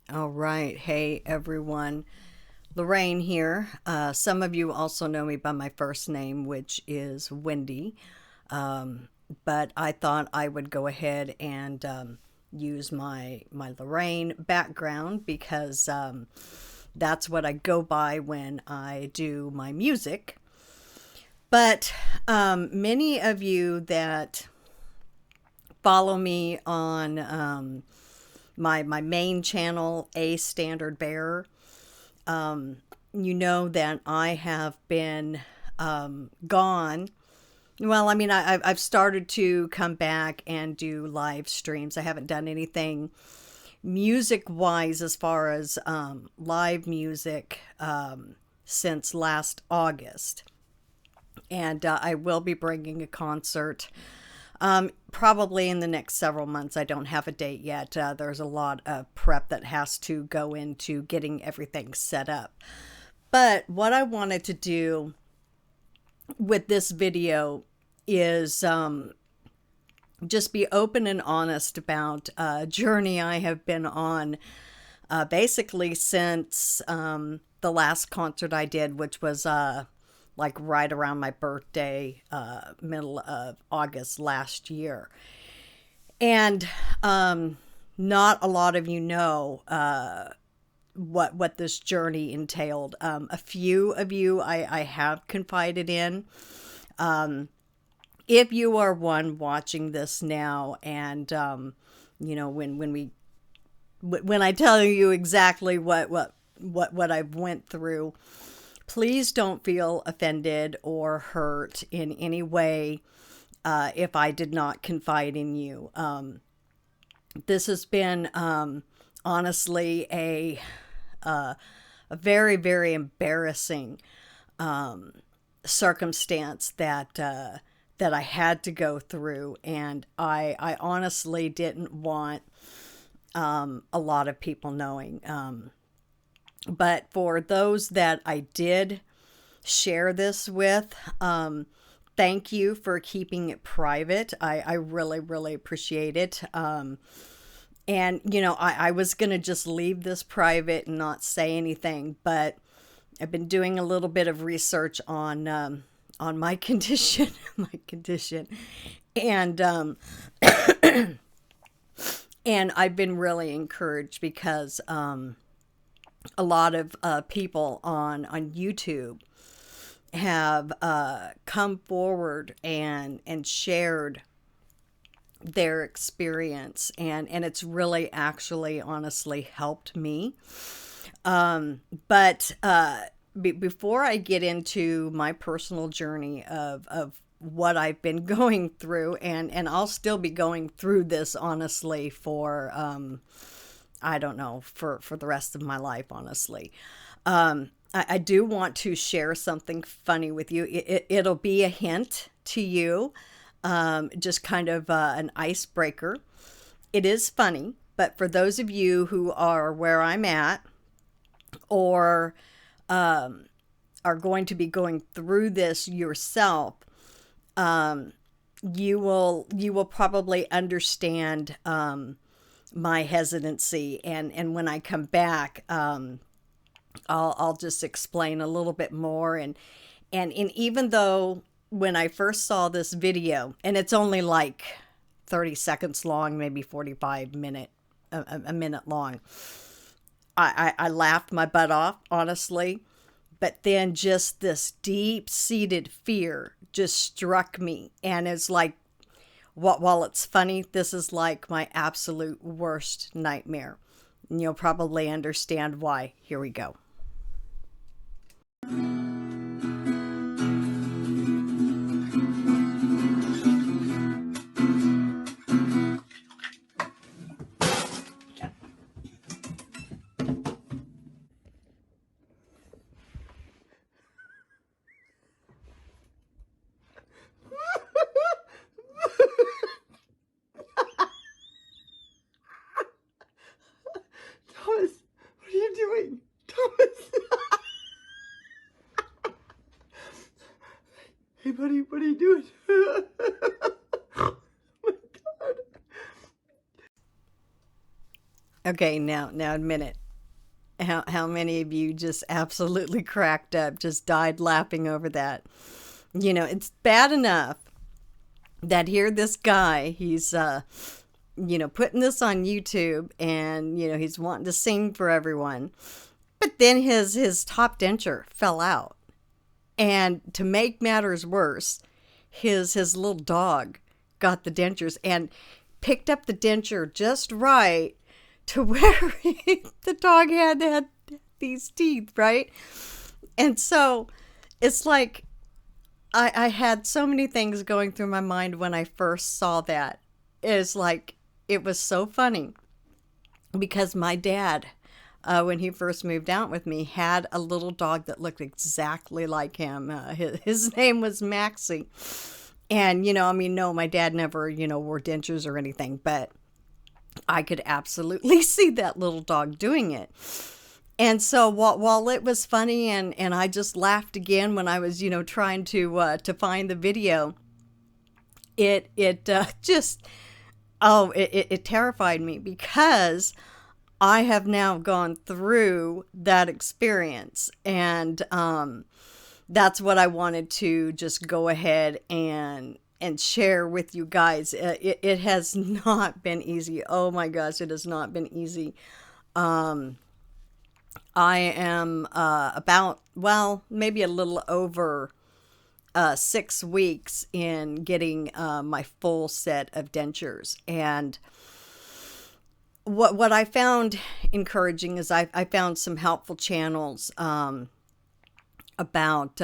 All right. Hey, everyone. Lorraine here. Some of you also know me by my first name, which is Wendy. Um, but I thought I would go ahead and use my Lorraine background because that's what I go by when I do my music. But many of you that follow me on my main channel, A Standard Bearer, you know that I have been gone. Well, I mean, I've started to come back and do live streams. I haven't done anything music wise as far as live music since last August. And I will be bringing a concert probably in the next several months. I don't have a date yet. There's a lot of prep that has to go into getting everything set up. But what I wanted to do with this video is just be open and honest about a journey I have been on basically since the last concert I did, which was like right around my birthday, middle of August last year. And not a lot of you know what this journey entailed. A few of you I have confided in. If you are one watching this now, and when I tell you exactly what I've went through, please don't feel offended or hurt in any way if I did not confide in you. This has been honestly a very, very embarrassing circumstance that I had to go through, and I honestly didn't want a lot of people knowing. But for those that I did share this with, thank you for keeping it private. I really, really appreciate it. And, I was going to just leave this private and not say anything, but I've been doing a little bit of research on my condition, and and I've been really encouraged because a lot of people on YouTube have come forward and shared their experience, and it's really actually honestly helped me. But before I get into my personal journey of what I've been going through, and I'll still be going through this honestly for I don't know, for the rest of my life, honestly. I do want to share something funny with you. It'll be a hint to you, just kind of an icebreaker. It is funny, but for those of you who are where I'm at, or are going to be going through this yourself, you will probably understand my hesitancy, and when I come back, I'll just explain a little bit more, and even though when I first saw this video, and it's only like 30 seconds long, maybe 45 a minute long, I laughed my butt off, honestly. But then just this deep-seated fear just struck me. And it's like, while it's funny, this is like my absolute worst nightmare. And you'll probably understand why. Here we go. Thomas, what are you doing? Thomas! Hey, buddy, what are you doing? Oh my God. Okay, now admit it. How many of you just absolutely cracked up, just died laughing over that? It's bad enough that here this guy, he's putting this on YouTube, and he's wanting to sing for everyone. But then his top denture fell out. And to make matters worse, his little dog got the dentures and picked up the denture just right to where the dog had these teeth, right? And so it's like I had so many things going through my mind when I first saw that. It's like it was so funny because my dad, when he first moved out with me, had a little dog that looked exactly like him. His name was Maxie. And, no, my dad never, wore dentures or anything, but I could absolutely see that little dog doing it. And so while it was funny, and I just laughed again when I was, trying to find the video, it just, it terrified me because I have now gone through that experience, and that's what I wanted to just go ahead and share with you guys. It has not been easy. Oh my gosh, it has not been easy. I am about, well, maybe a little over 6 weeks in getting my full set of dentures. And what I found encouraging is I found some helpful channels about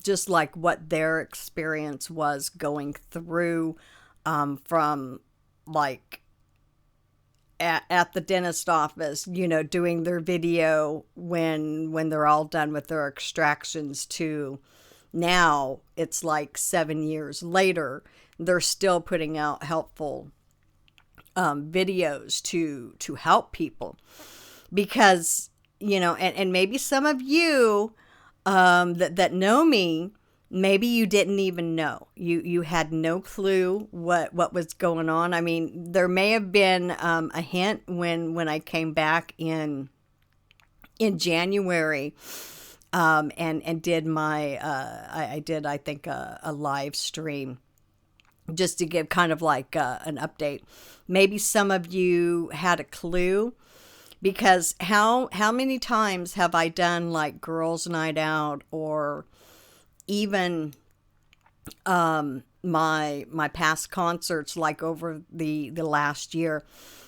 just like what their experience was going through from like at the dentist office, doing their video when they're all done with their extractions, to now it's like 7 years later, they're still putting out helpful videos to help people. Because, and maybe some of you that know me, maybe you didn't even know. You had no clue what was going on. I mean, there may have been a hint when I came back in January, and did my I did, I think, a live stream just to give kind of like an update. Maybe some of you had a clue, because how many times have I done like girls' night out, or even my past concerts, like over the last year?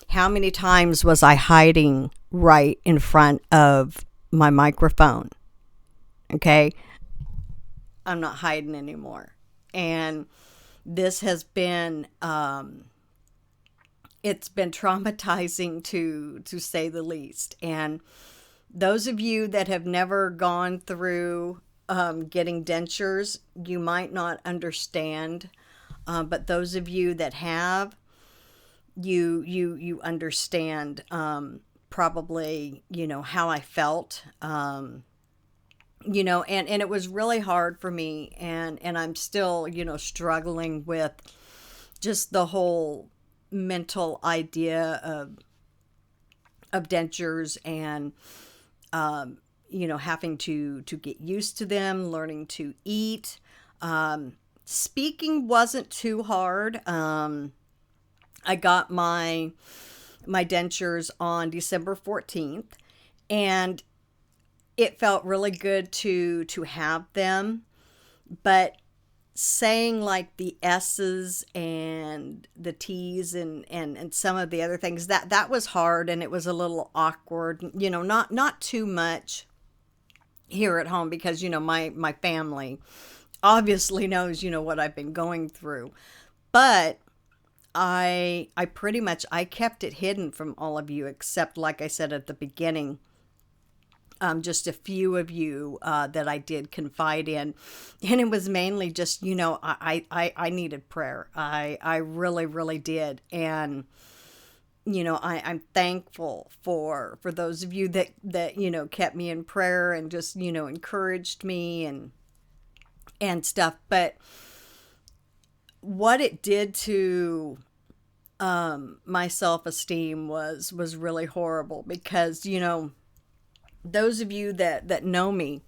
How many times was I hiding right in front of my microphone? Okay, I'm not hiding anymore. And this has been it's been traumatizing to say the least. And those of you that have never gone through getting dentures, you might not understand. But those of you that have, you understand probably, how I felt. And it was really hard for me, and I'm still, struggling with just the whole mental idea of dentures, and having to get used to them, learning to eat. Speaking wasn't too hard. I got my dentures on December 14th, and it felt really good to have them. But saying like the S's and the T's and some of the other things, that was hard, and it was a little awkward, not too much here at home, because my family obviously knows what I've been going through. But I pretty much, I kept it hidden from all of you, except, like I said at the beginning, just a few of you that I did confide in. And it was mainly just, I needed prayer. I really, really did. And, I'm thankful for those of you that kept me in prayer and just, encouraged me and stuff. But what it did to my self-esteem was really horrible because, those of you that know me,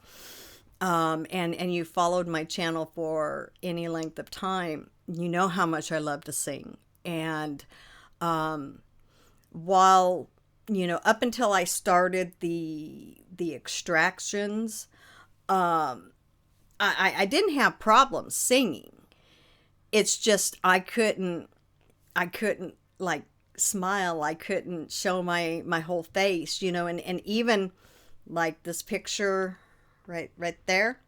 and you followed my channel for any length of time, you know how much I love to sing. And while, up until I started the extractions, I didn't have problems singing. It's just I couldn't like smile. I couldn't show my whole face, and even like this picture right there,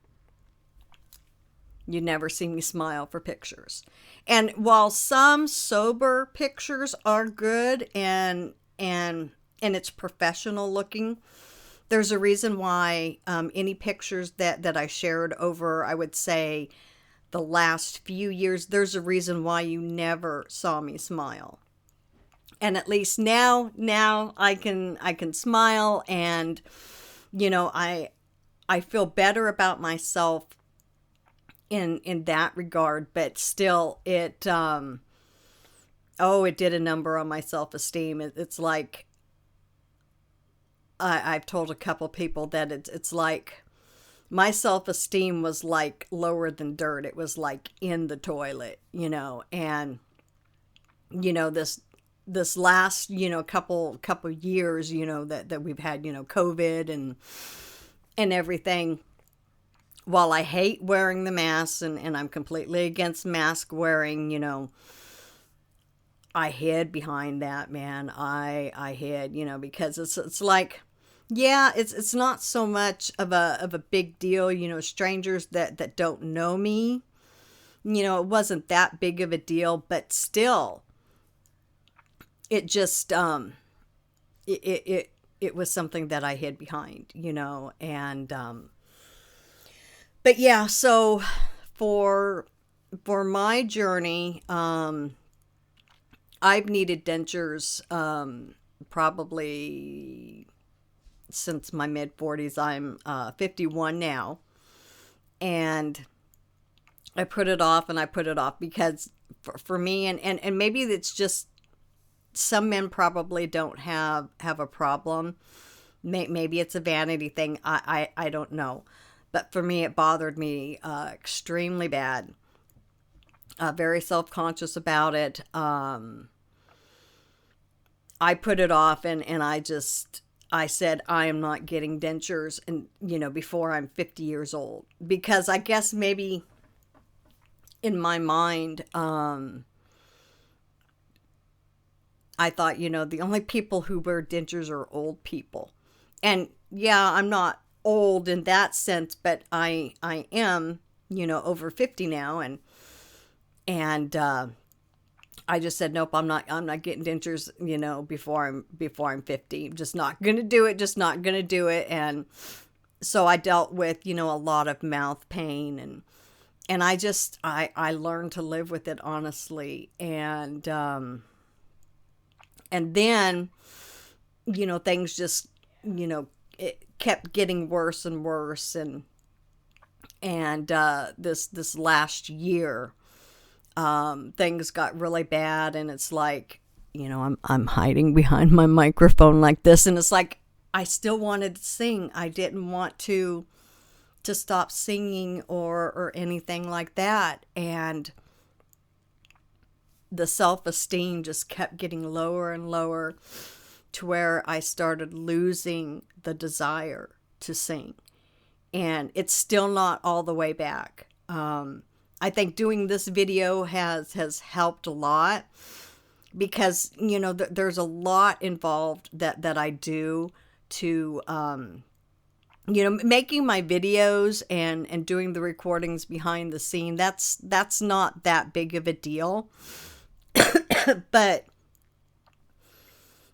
you never see me smile for pictures. And while some sober pictures are good and it's professional looking, there's a reason why any pictures that I shared over, I would say, the last few years, there's a reason why you never saw me smile. And at least now I can smile, and I feel better about myself in that regard. But still, it it did a number on my self-esteem. It's like I've told a couple people that it's like my self-esteem was like lower than dirt. It was like in the toilet, and this last, couple years, that we've had, COVID and everything. While I hate wearing the mask, and I'm completely against mask wearing, I hid behind that, man. I hid, because it's like, yeah, it's not so much of a big deal, strangers that don't know me, it wasn't that big of a deal, but still, it just it was something that I hid behind, and but yeah, so for my journey, I've needed dentures probably since my mid 40s. I'm 51 now, and I put it off and I put it off because for me, and maybe it's just some men probably don't have a problem. Maybe it's a vanity thing. I don't know. But for me, it bothered me extremely bad. Very self-conscious about it. I put it off, and I said, I am not getting dentures, and before I'm 50 years old, because I guess maybe in my mind, I thought, the only people who wear dentures are old people. And yeah, I'm not old in that sense, but I am, over 50 now, and I just said, nope, I'm not getting dentures, before I'm 50. I'm just not going to do it, and so I dealt with, a lot of mouth pain, and I learned to live with it, honestly. And then, things just, it kept getting worse and worse. And this last year, things got really bad. And it's like, I'm hiding behind my microphone like this. And it's like, I still wanted to sing. I didn't want to stop singing or anything like that. And the self-esteem just kept getting lower and lower, to where I started losing the desire to sing. And it's still not all the way back. I think doing this video has helped a lot, because there's a lot involved that I do to making my videos and doing the recordings behind the scene. That's not that big of a deal. But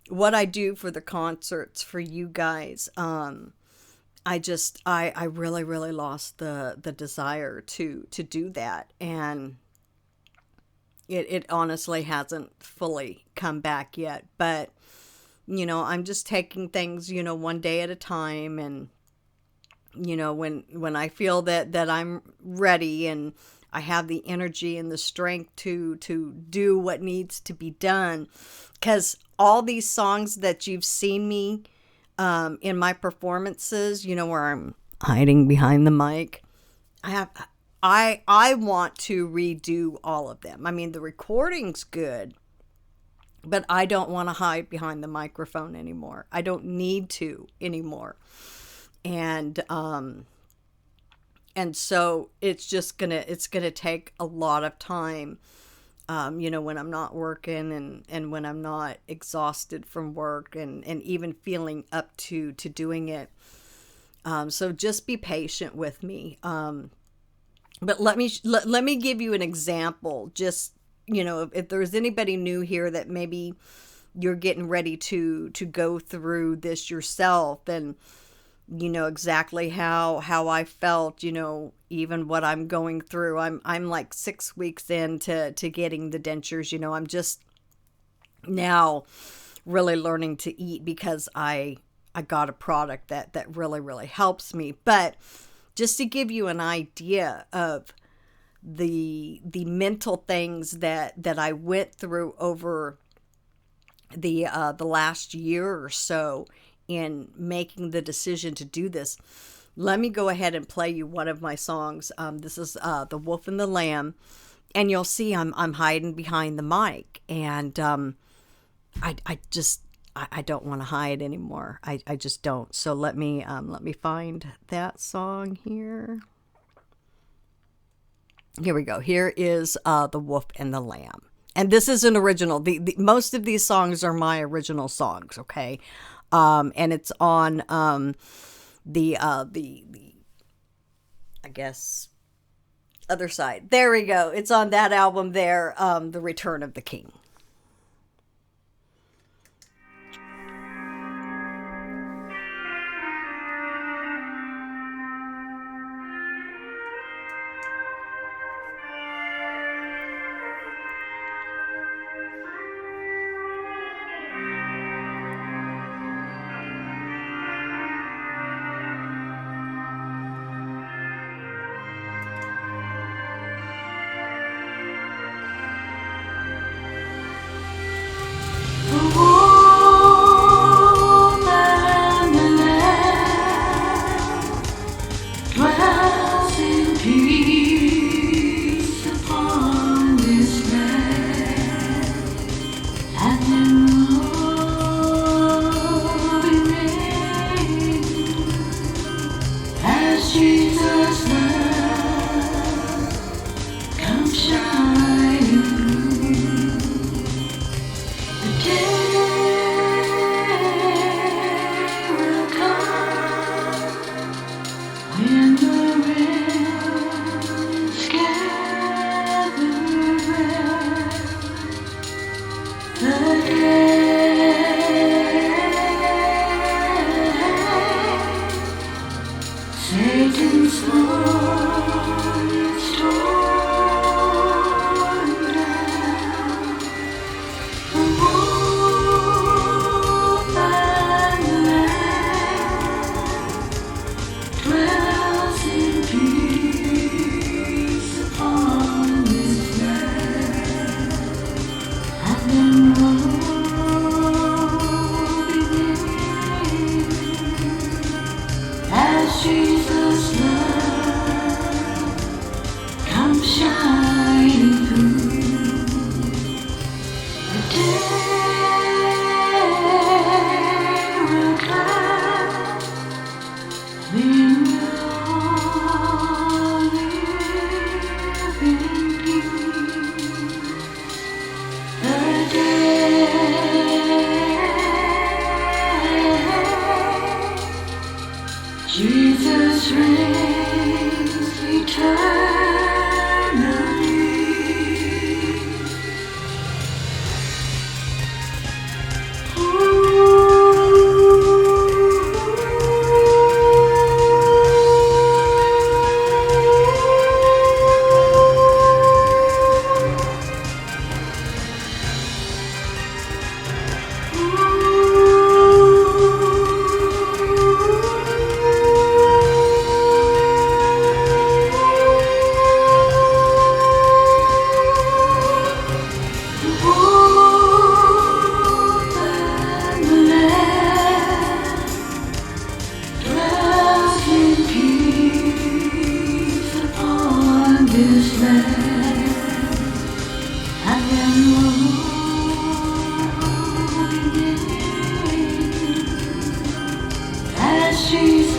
what I do for the concerts for you guys, I really, really lost the desire to do that. And it honestly hasn't fully come back yet. But, I'm just taking things, one day at a time. And, when I feel that I'm ready and I have the energy and the strength to do what needs to be done. Because all these songs that you've seen me in my performances, where I'm hiding behind the mic, I want to redo all of them. I mean, the recording's good, but I don't want to hide behind the microphone anymore. I don't need to anymore. And so it's gonna take a lot of time, when I'm not working, and when I'm not exhausted from work, and even feeling up to doing it. So just be patient with me. But let me give you an example. Just, if there's anybody new here that maybe you're getting ready to go through this yourself, and exactly how I felt, even what I'm going through. I'm like 6 weeks into getting the dentures. I'm just now really learning to eat because I got a product that really, really helps me. But just to give you an idea of the mental things that I went through over the last year or so in making the decision to do this, let me go ahead and play you one of my songs. This is The Wolf and the Lamb, and you'll see I'm hiding behind the mic, and I don't want to hide anymore. I just don't. So let me find that song here. Here we go. Here is The Wolf and the Lamb. And this is an original. The most of these songs are my original songs, okay? And it's on the I guess other side. There we go. It's on that album there, The Return of the King.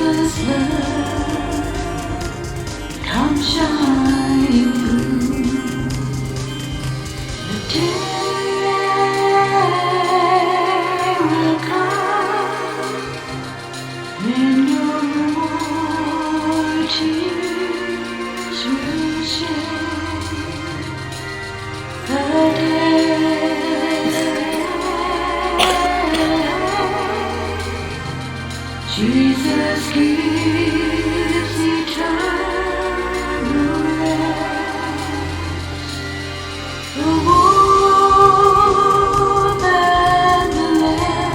Jesus' love, come shine through the day will come when no more tears will shed. The day Jesus gives eternal rest. The warm and the land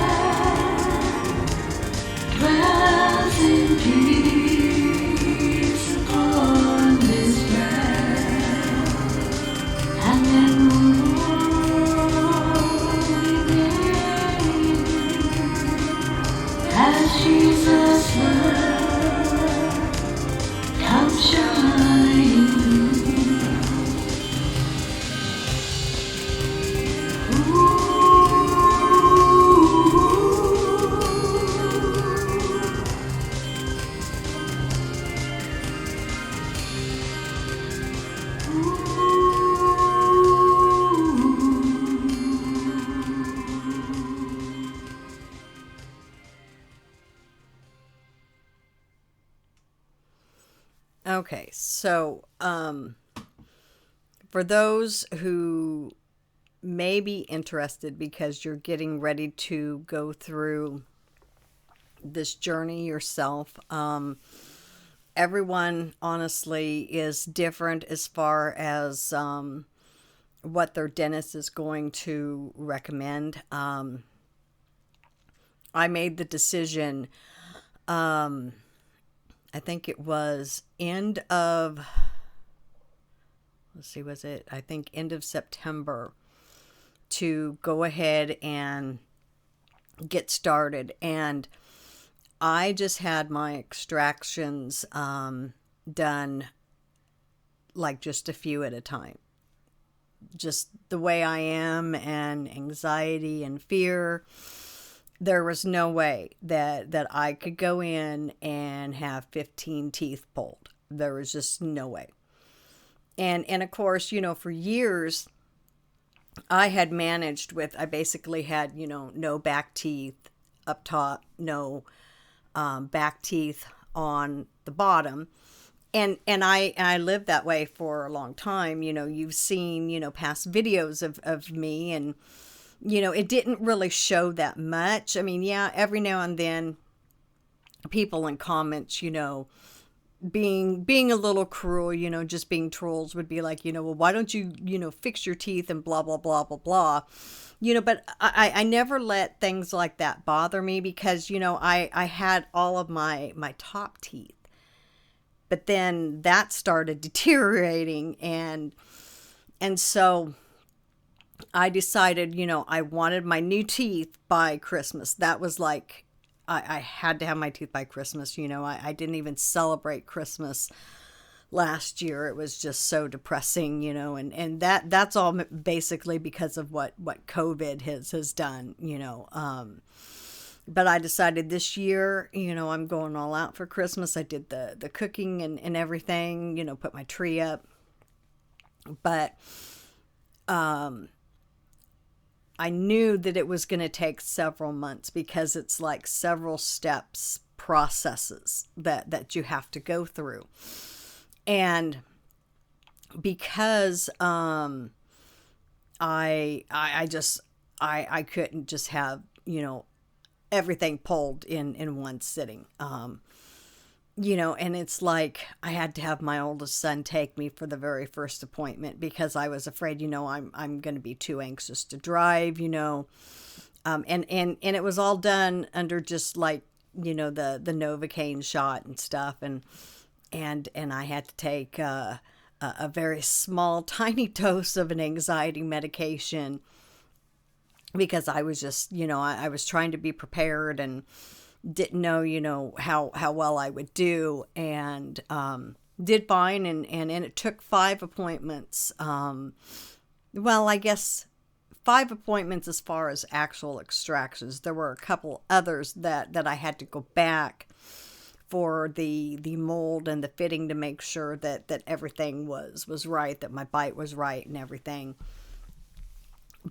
dwells in peace upon this land. And then as Jesus' love come shining Okay, so for those who may be interested because you're getting ready to go through this journey yourself, everyone honestly is different as far as what their dentist is going to recommend. I made the decision, I think it was end of, let's see, was it, I think end of September, to go ahead and get started. And I just had my extractions done like just a few at a time. Just the way I am, and anxiety and fear, there was no way that I could go in and have 15 teeth pulled. There was just no way. And of course, for years I had managed with, I basically had, no back teeth up top, no back teeth on the bottom. And I lived that way for a long time. You've seen, past videos of me, and it didn't really show that much. I mean, yeah, every now and then people in comments, being a little cruel, just being trolls, would be like, well, why don't you, fix your teeth and blah, blah, blah, blah, blah. But I never let things like that bother me because, I had all of my top teeth. But then that started deteriorating, and so I decided, I wanted my new teeth by Christmas. That was like, I had to have my teeth by Christmas. I didn't even celebrate Christmas last year. It was just so depressing, and that's all basically because of what COVID has done, But I decided this year, I'm going all out for Christmas. I did the cooking and everything, put my tree up. But I knew that it was going to take several months because it's like several steps, processes that you have to go through. And because I couldn't just have, everything pulled in one sitting. And it's like I had to have my oldest son take me for the very first appointment because I was afraid, I'm going to be too anxious to drive, and it was all done under just like, the Novocaine shot and stuff. And I had to take a very small, tiny dose of an anxiety medication because I was just, I was trying to be prepared and didn't know, how well I would do, and did fine. And it took 5 appointments. Well, I guess 5 appointments as far as actual extractions. There were a couple others that I had to go back for the mold and the fitting to make sure that everything was right, that my bite was right and everything.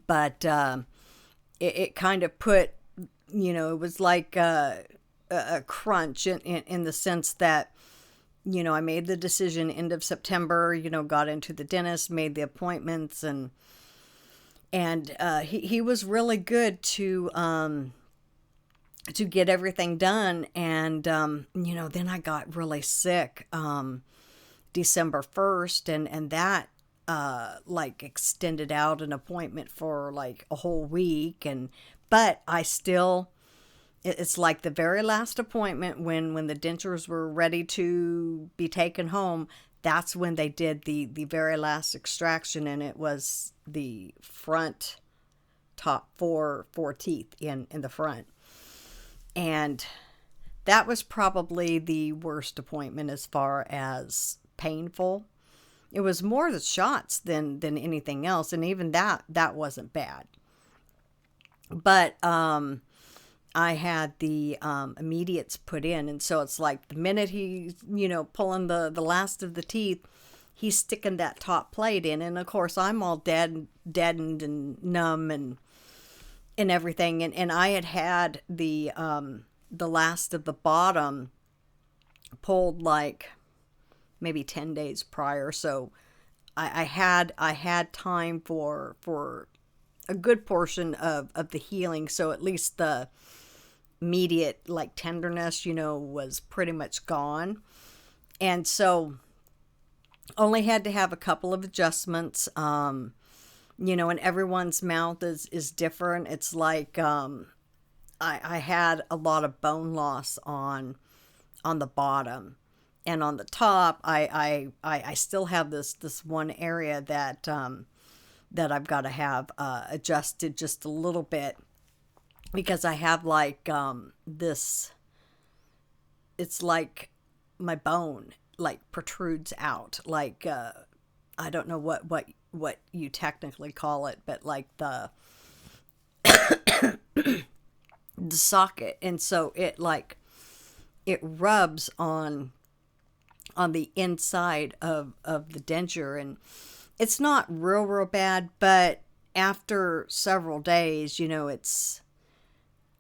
But it kind of put, it was like a crunch in the sense that, I made the decision end of September, got into the dentist, made the appointments, and he was really good to get everything done. And, then I got really sick, December 1st, and that, like extended out an appointment for like a whole week. But I still, it's like the very last appointment when the dentures were ready to be taken home. That's when they did the very last extraction, and it was the front top four teeth in the front. And that was probably the worst appointment as far as painful. It was more the shots than anything else, and even that wasn't bad. But I had the immediates put in, and so it's like the minute he's pulling the last of the teeth, he's sticking that top plate in, and of course I'm all deadened and numb and everything, and I had the last of the bottom pulled like maybe 10 days prior, so I had time for a good portion of the healing, so at least the immediate like tenderness was pretty much gone. And so only had to have a couple of adjustments, and everyone's mouth is different. It's like I had a lot of bone loss on the bottom, and on the top I still have this one area that I've got to have adjusted just a little bit, because I have like this, it's like my bone like protrudes out, like I don't know what you technically call it, but like the the socket. And so it rubs on the inside of the denture, and it's not real bad, but after several days, it's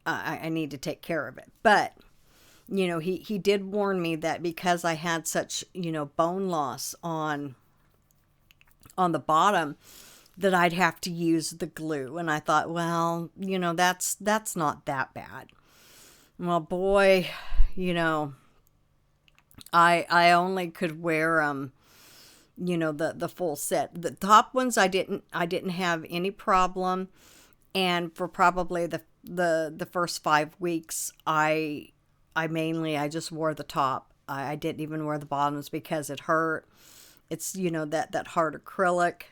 I need to take care of it. But he did warn me that because I had such bone loss on the bottom, that I'd have to use the glue. And I thought, well, that's not that bad. Well, boy, I only could wear the full set. The top ones I didn't have any problem, and for probably the first 5 weeks I just wore the top. I didn't even wear the bottoms because it hurt. It's that hard acrylic,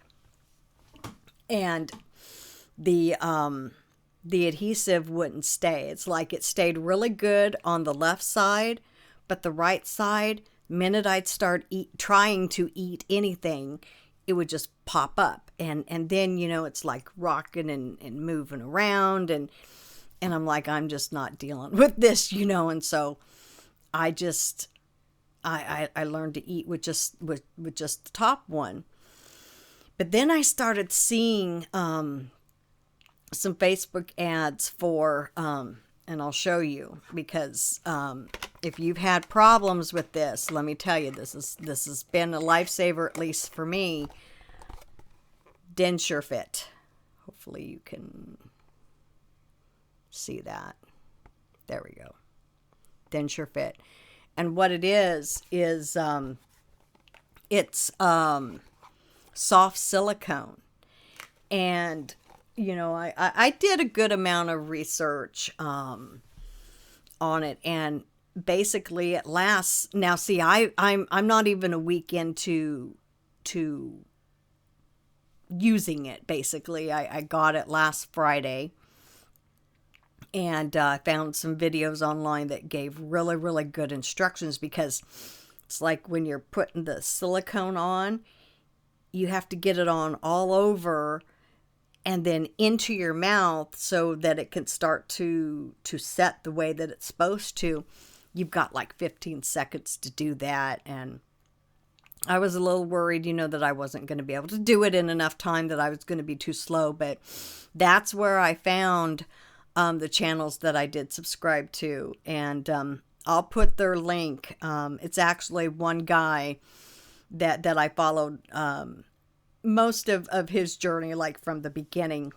and the adhesive wouldn't stay. It's like it stayed really good on the left side, but the right side, minute I'd start trying to eat anything, it would just pop up, and then it's like rocking and moving around, and I'm like, I'm just not dealing with this, and so I just I learned to eat with just the top one. But then I started seeing some Facebook ads for and I'll show you, because if you've had problems with this, let me tell you, this has been a lifesaver, at least for me. Denture Fit. Hopefully you can see that. There we go. Denture Fit. And what it is it's soft silicone. And I did a good amount of research on it, and basically it lasts. Now, see, I'm not even a week into using it. Basically, I got it last Friday, and I found some videos online that gave really good instructions, because it's like when you're putting the silicone on, you have to get it on all over and then into your mouth so that it can start to set the way that it's supposed to. you've got like 15 seconds to do that. And I was a little worried, that I wasn't going to be able to do it in enough time, that I was going to be too slow. But that's where I found the channels that I did subscribe to. And I'll put their link. It's actually one guy that I followed most of his journey, like from the beginning.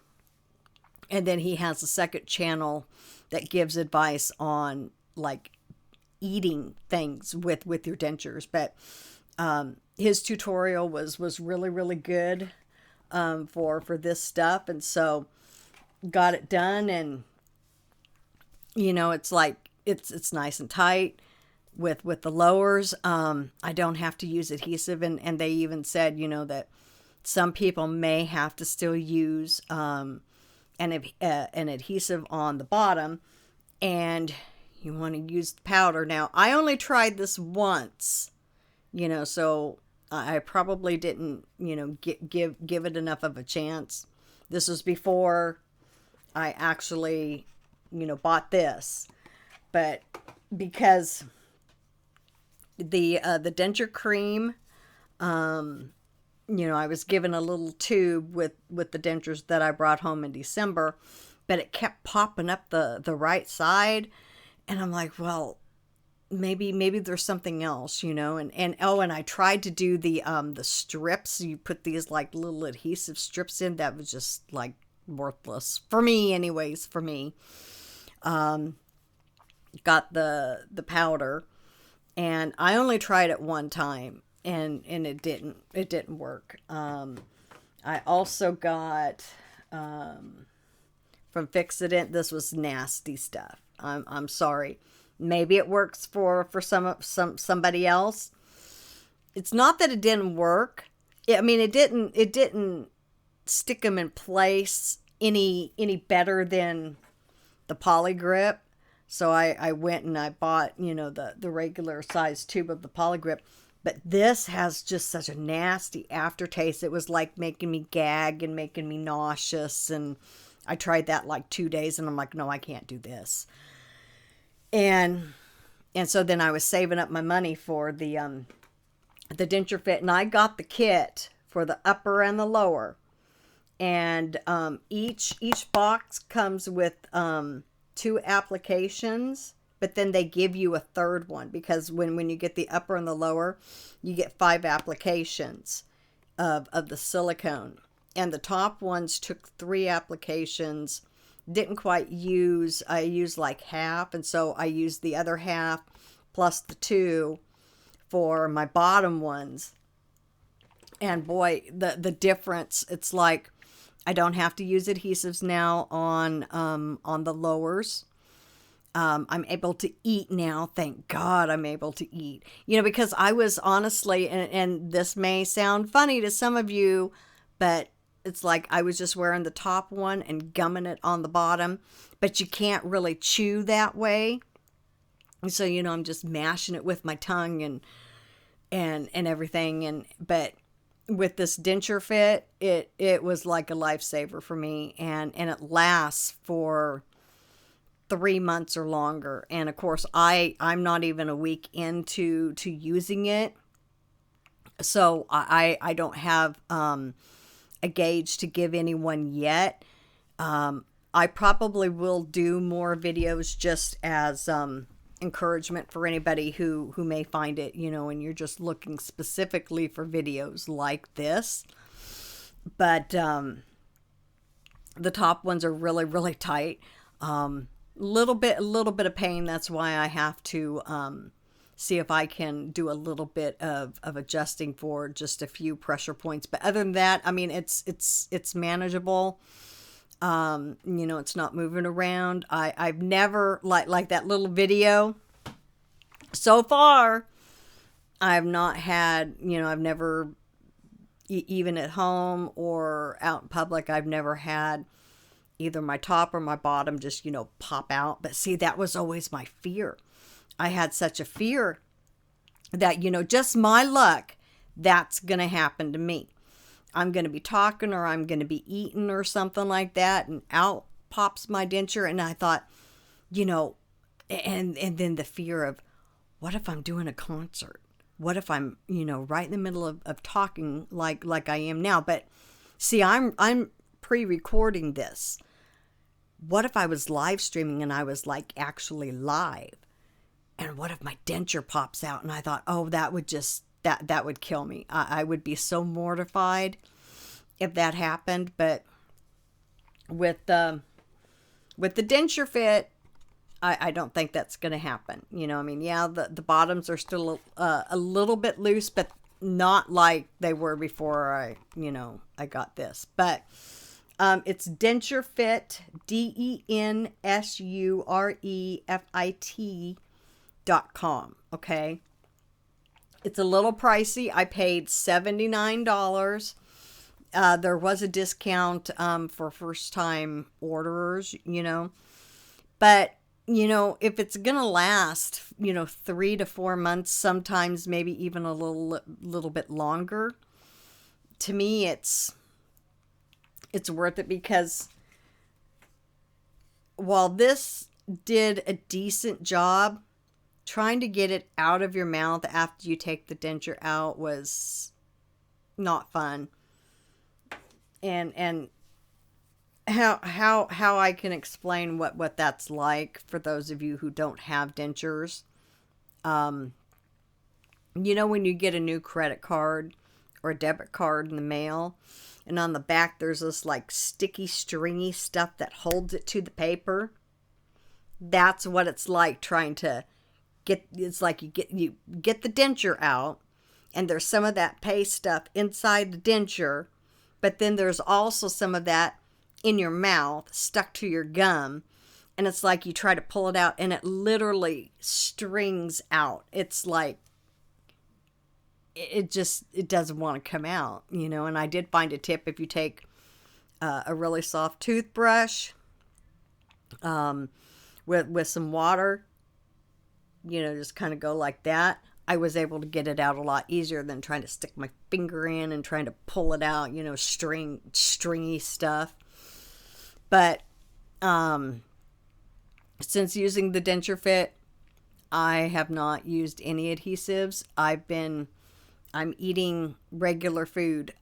And then he has a second channel that gives advice on like eating things with your dentures. But his tutorial was really, really good for this stuff. And so got it done. And, it's like, it's nice and tight with the lowers. I don't have to use adhesive. And they even said, that some people may have to still use an adhesive on the bottom, and you want to use the powder. Now, I only tried this once, so I probably didn't, give it enough of a chance. This was before I actually, bought this. But because the denture cream, I was given a little tube with the dentures that I brought home in December, but it kept popping up the right side. And I'm like, well, maybe there's something else, and I tried to do the strips. You put these like little adhesive strips in. That was just like worthless for me anyways, for me. Got the powder, and I only tried it one time, and it didn't work. I also got from Fix-It-In. This was nasty stuff. I'm sorry. Maybe it works for somebody else. It's not that it didn't work. It didn't stick them in place any better than the Poly Grip. So I went and I bought, the regular size tube of the Poly Grip. But this has just such a nasty aftertaste. It was like making me gag and making me nauseous. And I tried that like 2 days, and I'm like, no, I can't do this. And so then I was saving up my money for the Denture Fit, and I got the kit for the upper and the lower. And each box comes with 2 applications, but then they give you a third one, because when you get the upper and the lower, you get 5 applications of the silicone. And the top ones took 3 applications. Didn't quite use, I used like half, and so I used the other half plus the 2 for my bottom ones. And boy, the difference, it's like I don't have to use adhesives now on the lowers. I'm able to eat now. Thank God I'm able to eat. Because I was honestly, and this may sound funny to some of you, but it's like I was just wearing the top one and gumming it on the bottom, but you can't really chew that way. And so, I'm just mashing it with my tongue and everything. But with this Denture Fit, it was like a lifesaver for me, and it lasts for 3 months or longer. And of course, I'm not even a week into using it, so I don't have a gauge to give anyone yet. I probably will do more videos just as encouragement for anybody who may find it, and you're just looking specifically for videos like this. But the top ones are really, really tight. Little bit of pain. That's why I have to see if I can do a little bit of adjusting for just a few pressure points. But other than that, it's manageable. It's not moving around. I've never, like that little video, so far, I've not had, I've never, even at home or out in public, I've never had either my top or my bottom just, pop out. But see, that was always my fear. I had such a fear that, just my luck, that's going to happen to me. I'm going to be talking, or I'm going to be eating or something like that, and out pops my denture. And I thought, and then the fear of, what if I'm doing a concert? What if I'm, right in the middle of talking like I am now? But see, I'm pre-recording this. What if I was live streaming and I was like actually live? And what if my denture pops out? And I thought, oh, that would just that would kill me. I would be so mortified if that happened. But with the denture fit, I don't think that's going to happen. I mean, yeah, the bottoms are still a little bit loose, but not like they were before I got this. But it's Denture Fit, DensureFit.com. Okay. It's a little pricey. I paid $79. There was a discount for first time orderers, but if it's gonna last 3 to 4 months, sometimes maybe even a little bit longer, to me it's worth it, because while this did a decent job, trying to get it out of your mouth after you take the denture out was not fun. And how I can explain what that's like for those of you who don't have dentures. When you get a new credit card or a debit card in the mail, and on the back there's this like sticky, stringy stuff that holds it to the paper. That's what it's like trying to it's like you get the denture out, and there's some of that paste stuff inside the denture, but then there's also some of that in your mouth stuck to your gum, and it's like you try to pull it out and it literally strings out. It's like it doesn't want to come out, and I did find a tip: if you take a really soft toothbrush with some water, just kind of go like that, I was able to get it out a lot easier than trying to stick my finger in and trying to pull it out, stringy stuff. But since using the Denture Fit, I have not used any adhesives. I'm eating regular food.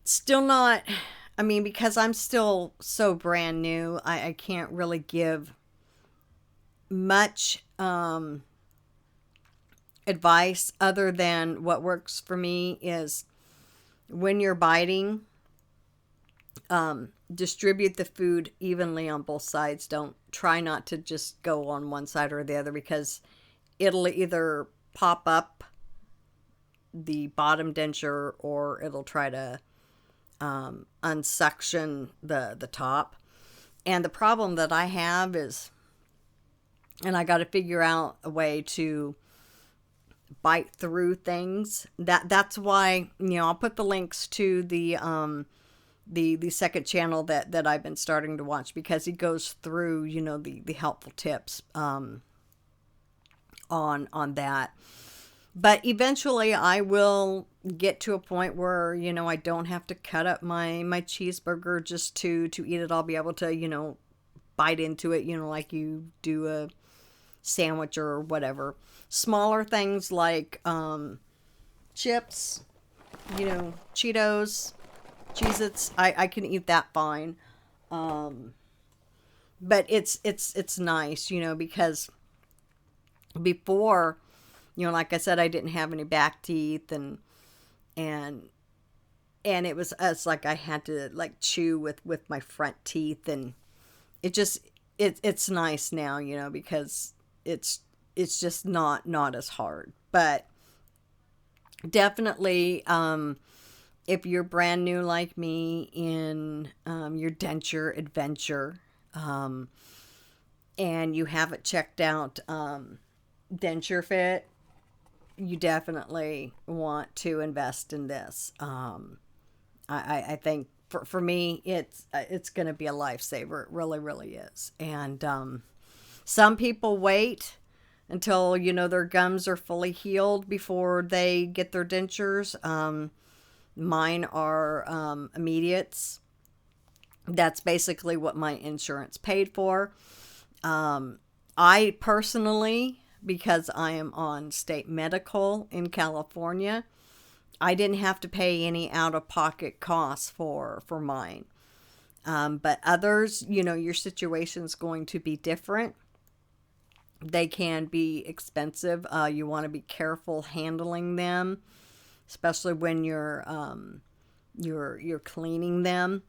Still not, because I'm still so brand new, I can't really give much advice other than what works for me is when you're biting, distribute the food evenly on both sides. Don't try not to just go on one side or the other, because it'll either pop up the bottom denture or it'll try to unsuction the top. And the problem that I have is, and I got to figure out a way to bite through things. That's why, I'll put the links to the second channel that I've been starting to watch, because he goes through, the helpful tips on that. But eventually I will get to a point where, I don't have to cut up my cheeseburger just to eat it. I'll be able to, bite into it, like you do a sandwich or whatever. Smaller things like chips, Cheetos, Cheez-Its, I can eat that fine. But it's nice, because before, like I said, I didn't have any back teeth, and it's like I had to like chew with my front teeth, and it's nice now, because it's just not as hard. But definitely, if you're brand new like me in your denture adventure, and you haven't checked out Denture Fit, you definitely want to invest in this. I think for me, it's going to be a lifesaver. It really, really is. And some people wait until, their gums are fully healed before they get their dentures. Mine are immediates. That's basically what my insurance paid for. I personally because I am on state medical in California. I didn't have to pay any out-of-pocket costs for mine. But others, your situation's going to be different. They can be expensive. You want to be careful handling them, especially when you're cleaning them.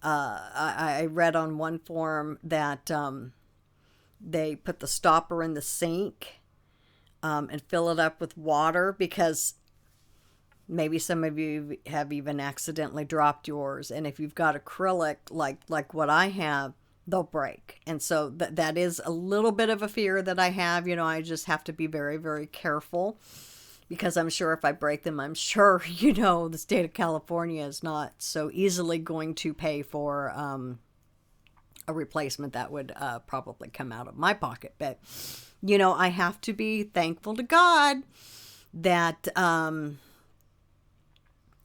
I read on one forum that they put the stopper in the sink and fill it up with water, because maybe some of you have even accidentally dropped yours. And if you've got acrylic like what I have, they'll break. And so that is a little bit of a fear that I have. I just have to be very, very careful, because I'm sure if I break them, I'm sure, the state of California is not so easily going to pay for a replacement that would probably come out of my pocket. But, I have to be thankful to God that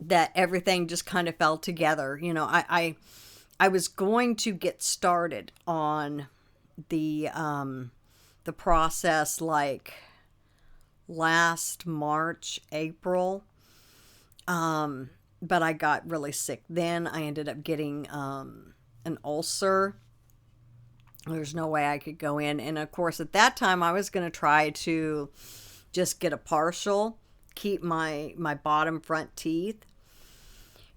that everything just kind of fell together. I was going to get started on the process like last March, April. But I got really sick then. I ended up getting an ulcer. There's no way I could go in. And of course, at that time, I was going to try to just get a partial, keep my bottom front teeth.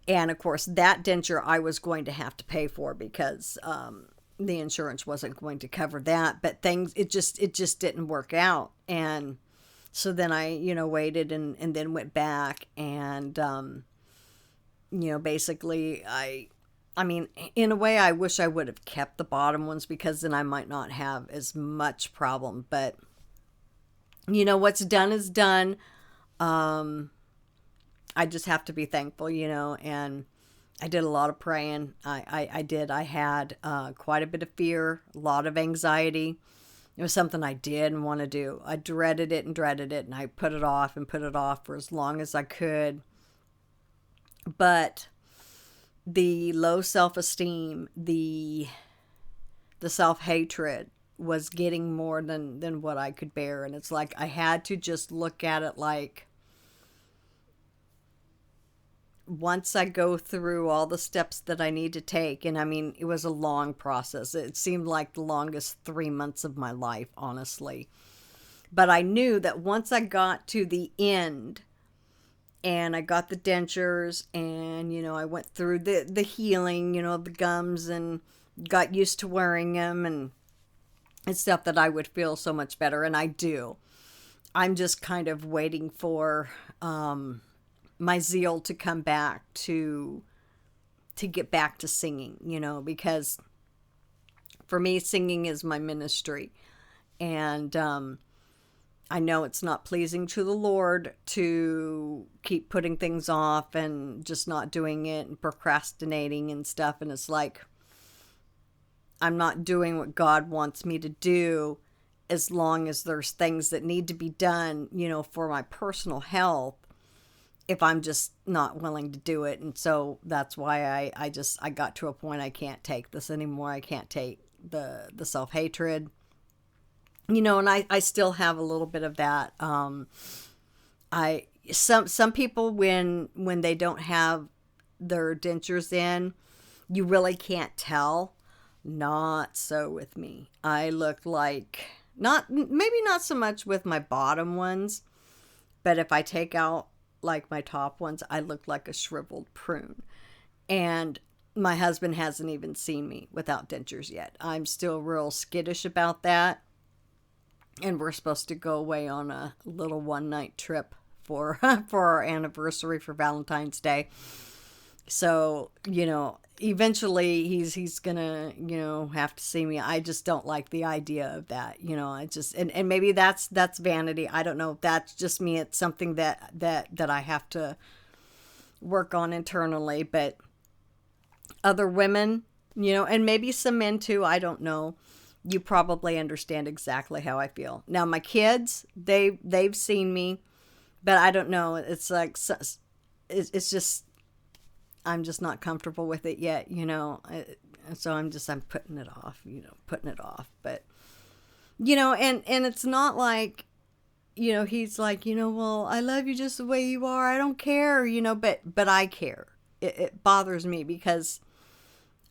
And of course, that denture I was going to have to pay for, because the insurance wasn't going to cover that. But it just didn't work out. And so then I, waited and then went back. And, basically I mean, in a way, I wish I would have kept the bottom ones, because then I might not have as much problem. But, what's done is done. I just have to be thankful, and I did a lot of praying. I did. I had quite a bit of fear, a lot of anxiety. It was something I didn't want to do. I dreaded it, and I put it off for as long as I could. But the low self-esteem, the self-hatred was getting more than what I could bear. And it's like I had to just look at it like, once I go through all the steps that I need to take, and I mean, it was a long process. It seemed like the longest 3 months of my life, honestly. But I knew that once I got to the end, and I got the dentures, and, I went through the healing, the gums, and got used to wearing them and stuff, that I would feel so much better. And I do. I'm just kind of waiting for my zeal to come back, to get back to singing, because for me, singing is my ministry. And I know it's not pleasing to the Lord to keep putting things off and just not doing it and procrastinating and stuff. And it's like, I'm not doing what God wants me to do, as long as there's things that need to be done, for my personal health, if I'm just not willing to do it. And so that's why I got to a point, I can't take this anymore. I can't take the self-hatred, and I still have a little bit of that. Some people, when they don't have their dentures in, you really can't tell. Not so with me. I look like, maybe not so much with my bottom ones, but if I take out like my top ones, I look like a shriveled prune. And my husband hasn't even seen me without dentures yet. I'm still real skittish about that. And we're supposed to go away on a little one-night trip for our anniversary for Valentine's Day. So, eventually he's gonna, have to see me. I just don't like the idea of that. I just, and maybe that's vanity. I don't know. That's just me. It's something that I have to work on internally. But other women, and maybe some men too, I don't know. You probably understand exactly how I feel. Now, my kids, they've seen me, but I don't know. It's like, it's just, I'm just not comfortable with it yet, so I'm putting it off, But, and it's not like he's like, well, I love you just the way you are. I don't care, but I care. It bothers me because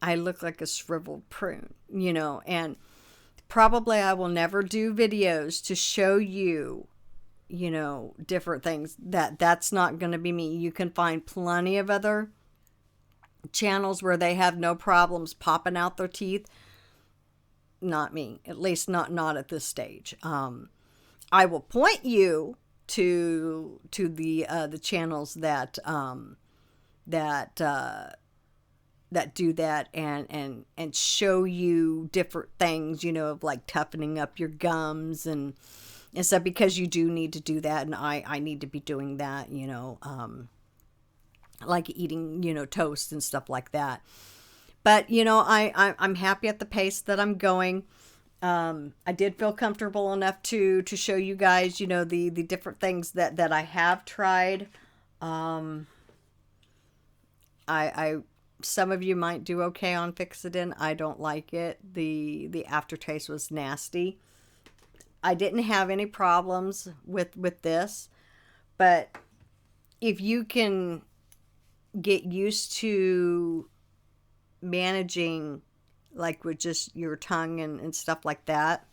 I look like a shriveled prune, and probably I will never do videos to show you, different things. That's not going to be me. You can find plenty of other channels where they have no problems popping out their teeth. Not me, at least not at this stage. I will point you to the channels that do that and show you different things, of like toughening up your gums and stuff, because you do need to do that, and I need to be doing that, like eating, toast and stuff like that. But I'm happy at the pace that I'm going. I did feel comfortable enough to show you guys, the different things that I have tried. I some of you might do okay on Fixodin. I don't like it. The aftertaste was nasty. I didn't have any problems with this, but if you can get used to managing, like with just your tongue and stuff like that,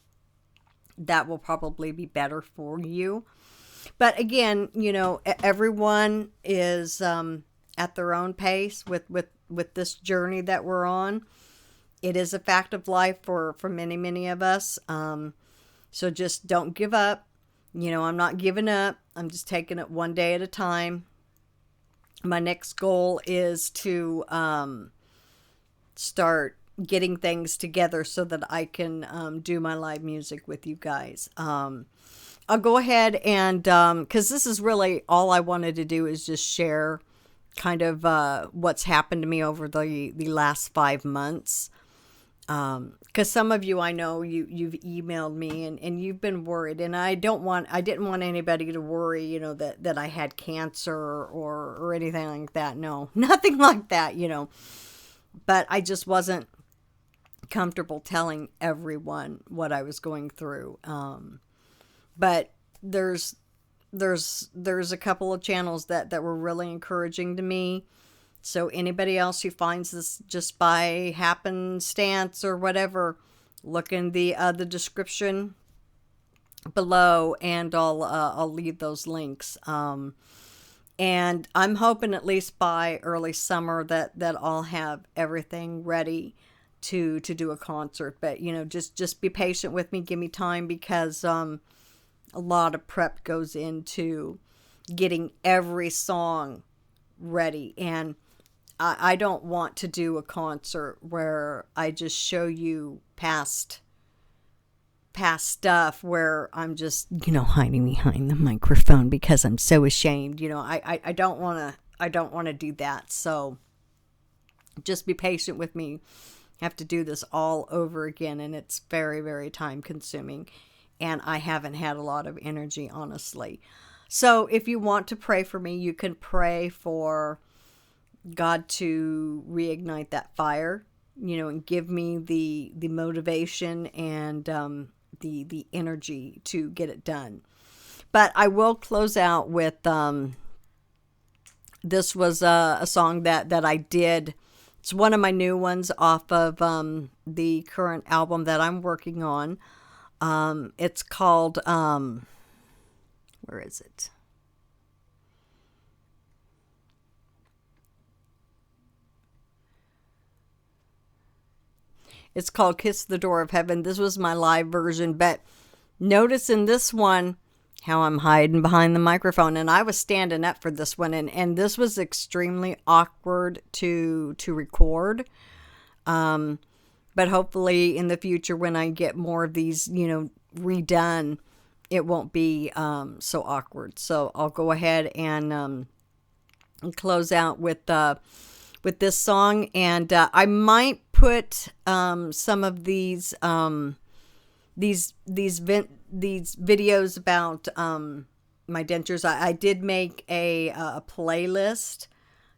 that will probably be better for you. But again, everyone is at their own pace with this journey that we're on. It is a fact of life for many of us. So just don't give up. I'm not giving up. I'm just taking it one day at a time. My next goal is to start getting things together so that I can do my live music with you guys. I'll go ahead and, because this is really all I wanted to do, is just share kind of what's happened to me over the last 5 months. Because some of you, I know you've emailed me and you've been worried, and I didn't want anybody to worry, that I had cancer or anything like that. No, nothing like that, but I just wasn't comfortable telling everyone what I was going through. But there's a couple of channels that were really encouraging to me. So anybody else who finds this just by happenstance or whatever, look in the description below, and I'll leave those links. And I'm hoping at least by early summer that I'll have everything ready to do a concert. But just be patient with me. Give me time, because a lot of prep goes into getting every song ready, and I don't want to do a concert where I just show you past stuff where I'm just, hiding behind the microphone because I'm so ashamed. I don't want to do that. So just be patient with me. I have to do this all over again, and it's very, very time consuming, and I haven't had a lot of energy, honestly. So if you want to pray for me, you can pray for God to reignite that fire, and give me the motivation and the energy to get it done. But I will close out with this was a song that I did. It's one of my new ones off of the current album that I'm working on. It's called where is it? It's called Kiss the Door of Heaven. This was my live version, but notice in this one how I'm hiding behind the microphone, and I was standing up for this one, and this was extremely awkward to record. But hopefully in the future, when I get more of these, redone, it won't be so awkward. So I'll go ahead and close out with this song, and I might put some of these videos about my dentures. I did make a playlist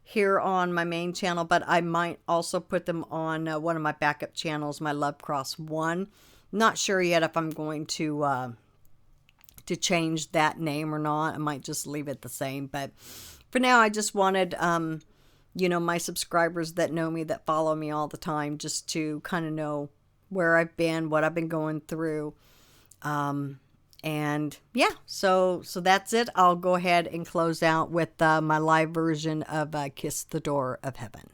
here on my main channel, but I might also put them on one of my backup channels, my Love Cross 1. Not sure yet if I'm going to to change that name or not. I might just leave it the same. But for now, I just wanted, my subscribers that know me, that follow me all the time, just to kind of know where I've been, what I've been going through. And yeah, so that's it. I'll go ahead and close out with my live version of Kiss the Door of Heaven.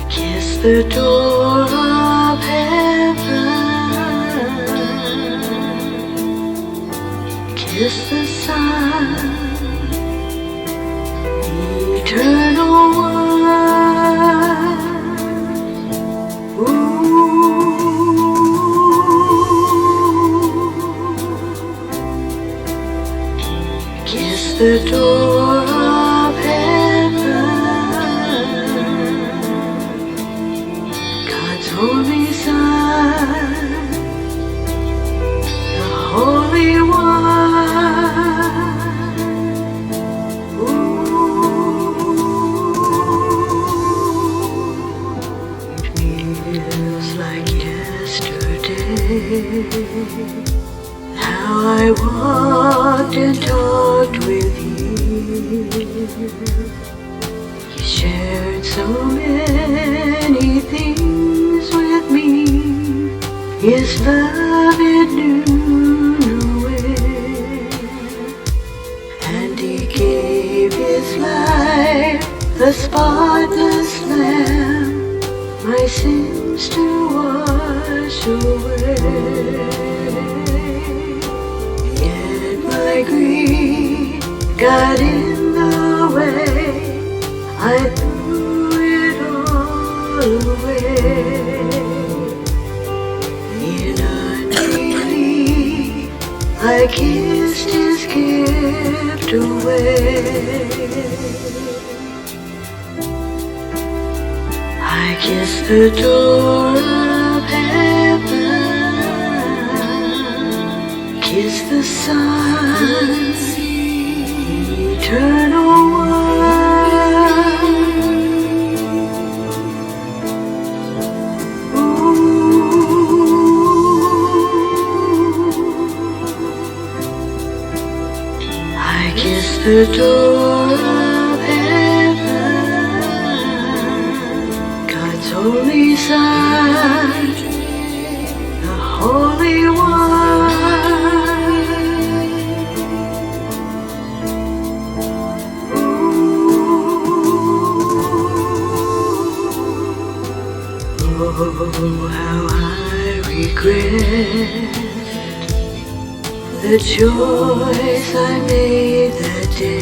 Kiss the door of heaven, kiss the sun, eternal one. Kiss the door of heaven, Holy Son, the Holy One. It feels like yesterday, how I walked and talked with you. You shared so many things with me. His love it knew no end, and he gave his life, the spotless lamb, my sins to wash away. Yet my greed got in the way, I threw it all away. I kissed his gift away. I kissed the door of heaven, kissed the sun, eternal the door of heaven, God's only Son, the Holy One. Oh, how I regret the choice I made that day.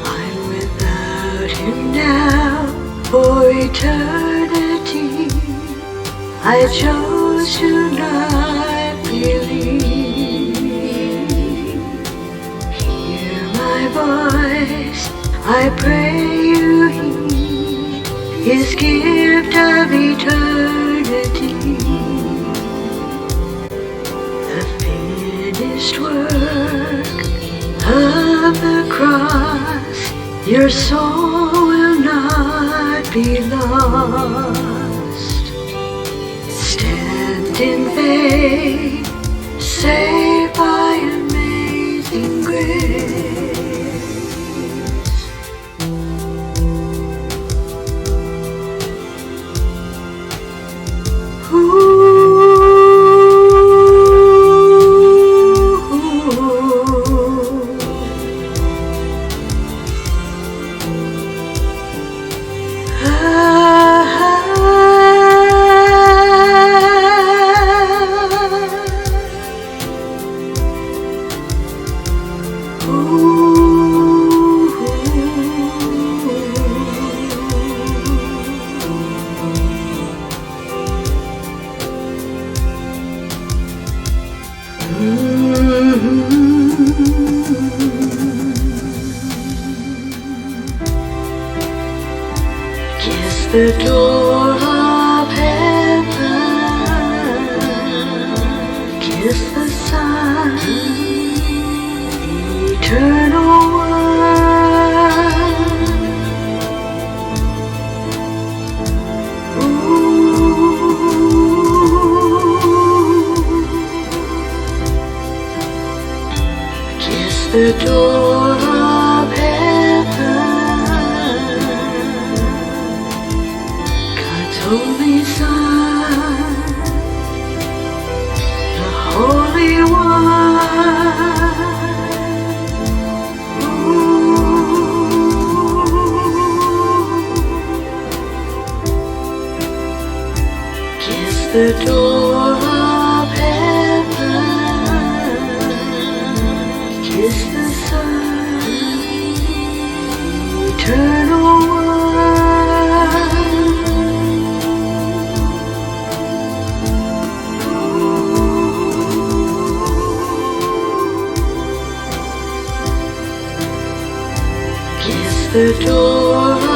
I'm without him now for eternity. I chose to not believe. Hear my voice, I pray you heed his gift of eternity. Work of the cross, your soul will not be lost. Stand in faith, saved by amazing grace. the door of heaven, kiss the sun, eternal one. Kiss the door of heaven, God's only Son, the Holy One. Kiss the door of heaven, kiss the sun, eternal one. Kiss the door